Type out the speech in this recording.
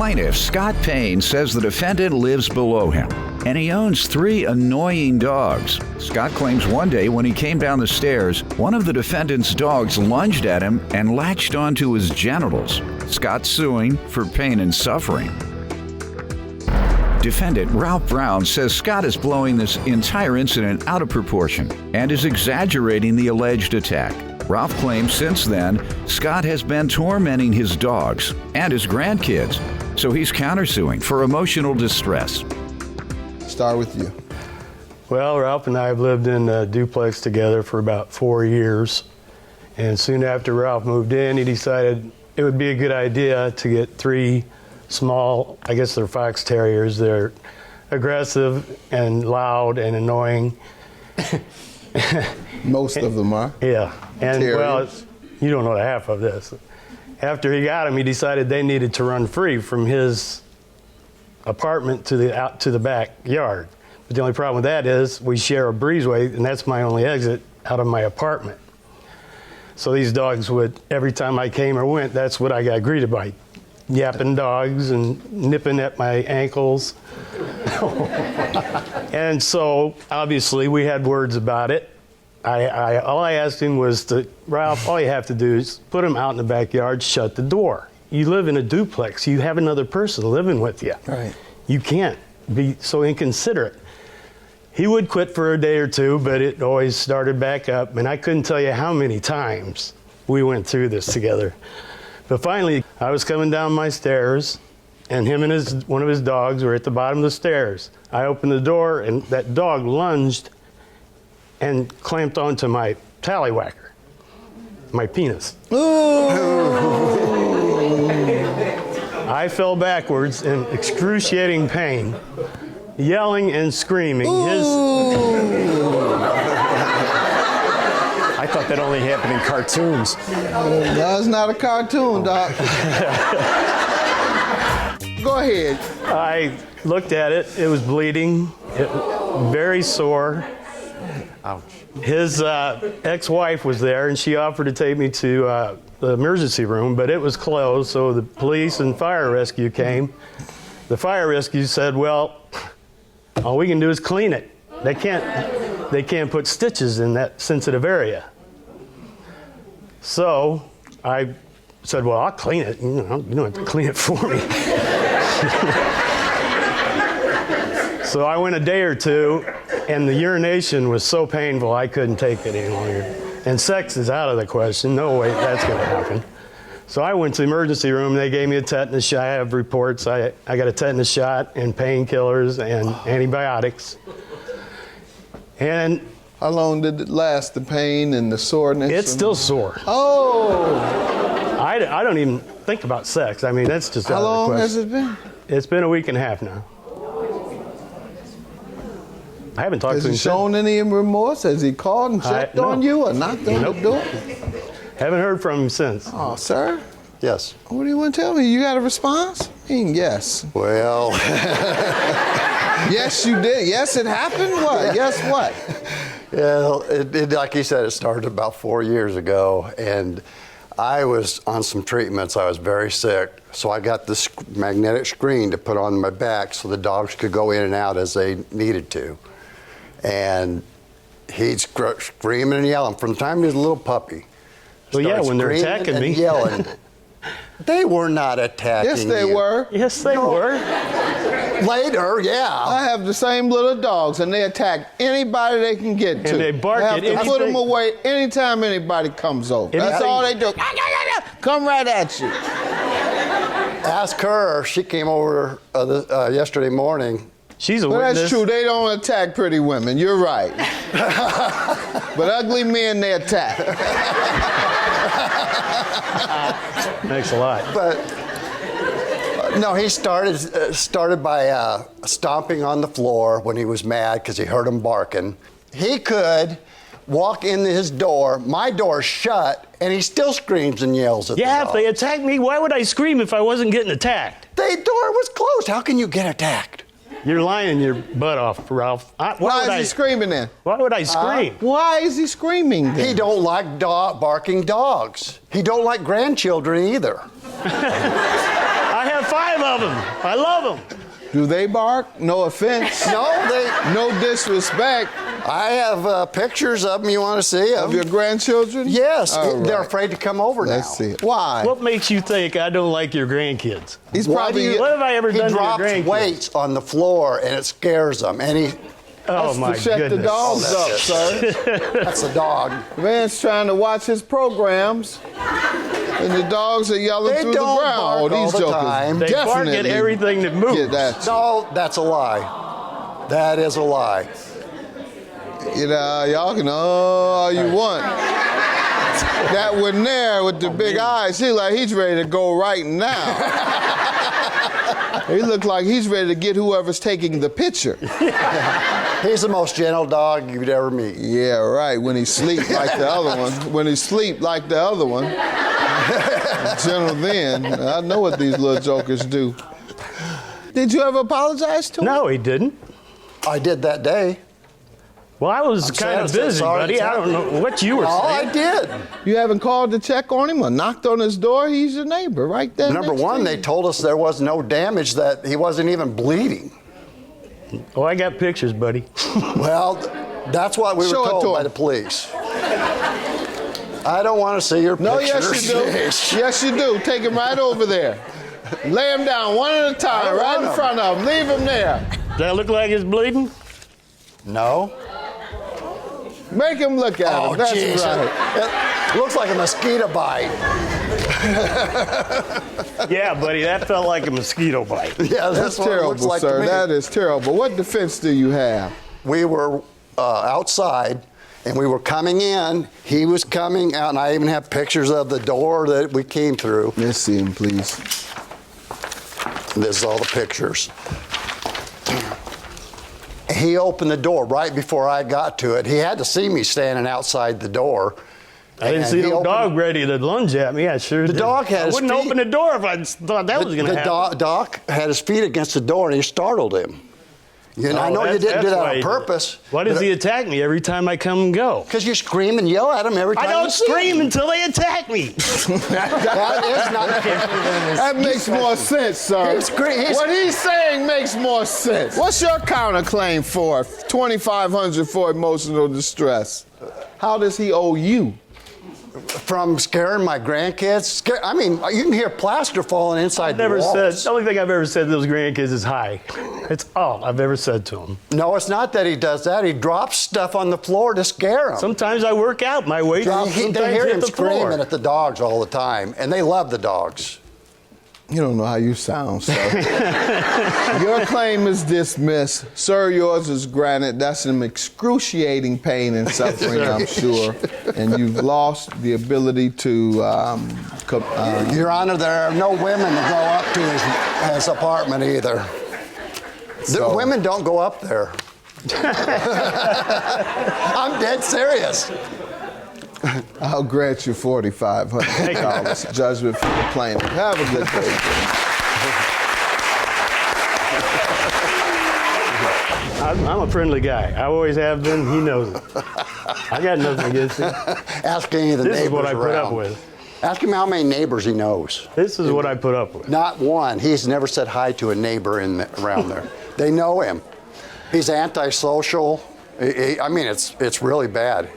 Plaintiff Scott Payne says the defendant lives below him, and he owns 3 annoying dogs. Scott claims one day when he came down the stairs, one of the defendant's dogs lunged at him and latched onto his genitals. Scott's suing for pain and suffering. Defendant Ralph Brown says Scott is blowing this entire incident out of proportion and is exaggerating the alleged attack. Ralph claims since then, Scott has been tormenting his dogs and his grandkids, so he's countersuing for emotional distress. Start with you. Well, Ralph and I have lived in a duplex together for about 4 years. And soon after Ralph moved in, he decided it would be a good idea to get 3 small, I guess they're fox terriers. They're aggressive and loud and annoying. Most of them are. Yeah. And Terriers. well, you don't know the half of this. After he got them, he decided they needed to run free from his apartment out to the backyard. But the only problem with that is we share a breezeway, and that's my only exit out of my apartment. So these dogs would, every time I came or went, that's what I got greeted by. Yapping dogs and nipping at my ankles. And so, obviously, we had words about it. All I asked him was Ralph, all you have to do is put him out in the backyard, shut the door. You live in a duplex. You have another person living with you. Right. You can't be so inconsiderate. He would quit for a day or two, but it always started back up, and I couldn't tell you how many times we went through this together. But finally, I was coming down my stairs, and him and one of his dogs were at the bottom of the stairs. I opened the door, and that dog lunged and clamped onto my tallywhacker, my penis. I fell backwards in excruciating pain, yelling and screaming. I thought that only happened in cartoons. That's not a cartoon, Doc. Go ahead. I looked at it. It was bleeding, very sore. Ouch. His ex-wife was there, and she offered to take me to the emergency room, but it was closed, so the police and fire rescue came. The fire rescue said, well, all we can do is clean it. They can't put stitches in that sensitive area. So I said, well, I'll clean it. You don't have to clean it for me. So I went a day or two, and the urination was so painful I couldn't take it any longer. And sex is out of the question. No way that's going to happen. So I went to the emergency room. They gave me a tetanus shot. I have reports. I got a tetanus shot and painkillers and antibiotics. And how long did it last, the pain and the soreness? It's still sore. Oh! I don't even think about sex. I mean, that's just How out of the long question. has it been? It's been a week and a half now. I haven't talked Has to him he shown any remorse? Has he called and checked on you or knocked on the door? Haven't heard from him since. Oh, sir? Yes. What do you want to tell me? You got a response? Yes. Well. Yes, you did. Yes, it happened? What? Yes, what? Yeah, like he said, it started about 4 years ago, and I was on some treatments. I was very sick, so I got this magnetic screen to put on my back so the dogs could go in and out as they needed to. And he'd screaming and yelling from the time he was a little puppy. Well, yeah, when they're Screaming attacking and me. Yelling. They were not attacking Yes, they you. were. Yes, they were. Later, yeah. I have the same little dogs, and they attack anybody they can get to. And they bark have at to put anything. them away anytime anybody comes over. That's all they do. Come right at you. Ask her. She came over yesterday morning. She's a Well, witness. that's true. They don't attack pretty women. You're right. But ugly men, they attack. Thanks a lot. But no, he started by stomping on the floor when he was mad because he heard him barking. He could walk in his door, my door's shut, and he still screams and yells at the Yeah, if they dogs. attacked me, why would I scream if I wasn't getting attacked? The door was closed. How can you get attacked? You're lying your butt off, Ralph. Why is he screaming then? Why would I scream? Why is he screaming then? He don't like barking dogs. He don't like grandchildren either. I have 5 love them. I love them. Do they bark? No offense. No disrespect. I have pictures of them you want to see. Of your grandchildren? Yes. All They're right. afraid to come over now. Let's see it. Why? What makes you think I don't like your grandkids? He's Why probably. do you- What have I ever He done to your drops grandkids? weights on the floor and it scares them. And he, Oh my to check goodness. the dogs Oh, up, that's sir. that's a dog. Man's trying to watch his programs, and the dogs are yelling They through the don't ground. bark These all the jokers time. They bark at definitely everything that moves. get that. No, that's a lie. That is a lie. You know, y'all can all you want. That one there with the big eyes, he's ready to go right now. He looked like he's ready to get whoever's taking the picture. He's the most gentle dog you'd ever meet. Yeah, right. When he sleep like the other one. When he sleep like the other one. Gentle then. I know what these little jokers do. Did you ever apologize to him? No, he didn't. I did that day. Well, I was I'm kind of sad, busy, sorry buddy. it's I don't know what you were No, saying. I did. You haven't called to check on him or knocked on his door? He's your neighbor right there. Number next one, to they you. told us there was no damage, that he wasn't even bleeding. Oh, I got pictures, buddy. Well, that's what we Show were it told to by him. the police. I don't want to see your No, pictures. yes you do. Yes you do. Take him right over there. Lay him down one at a time, right in front of him. Leave him there. Does that look like it's bleeding? No. Make him look at him. That's geez. right. It looks like a mosquito bite. Yeah, buddy, that felt like a mosquito bite. Yeah, That's what it terrible, looks like to sir. me. That is terrible. What defense do you have? We were outside and we were coming in. He was coming out, and I even have pictures of the door that we came through. Let's see him, please. This is all the pictures. He opened the door right before I got to it. He had to see me standing outside the door. I didn't And see he no opened- dog ready to lunge at me. I sure did. dog had I his wouldn't feet- open the door if I thought that was going to happen. The doc had his feet against the door and he startled him. You know, I Oh, know you that's- didn't do that's that why on he did it. purpose. Why does he attack me every time I come and go? Because you scream and yell at him every time I don't you see scream him. until they attack me. That is not. That makes more sense, sir. What he's saying makes more sense. What's your counterclaim for? $2,500 for emotional distress. How does he owe you? From scaring my grandkids. I mean, you can hear plaster falling inside the Never said. walls. The only thing I've ever said to those grandkids is hi. It's all I've ever said to them. No, it's not that he does that. He drops stuff on the floor to scare them. Sometimes I work out. My weight drops. They Sometimes hear hit him the screaming floor. at the dogs all the time, and they love the dogs. You don't know how you sound, sir. Your claim is dismissed. Sir, yours is granted. That's some excruciating pain and suffering, I'm sure. And you've lost the ability to... Your Honor, there are no women that go up to his apartment either. The women don't go up there. I'm dead serious. I'll grant you $4,500 judgment for the plaintiff. Have a good day. I'm a friendly guy. I always have been. He knows it. I got nothing against him. Ask any of the This neighbors is what I put up around. with. Ask him how many neighbors he knows. This is what I put up with. Not one. He's never said hi to a neighbor around there. They know him. He's antisocial. I mean, it's really bad.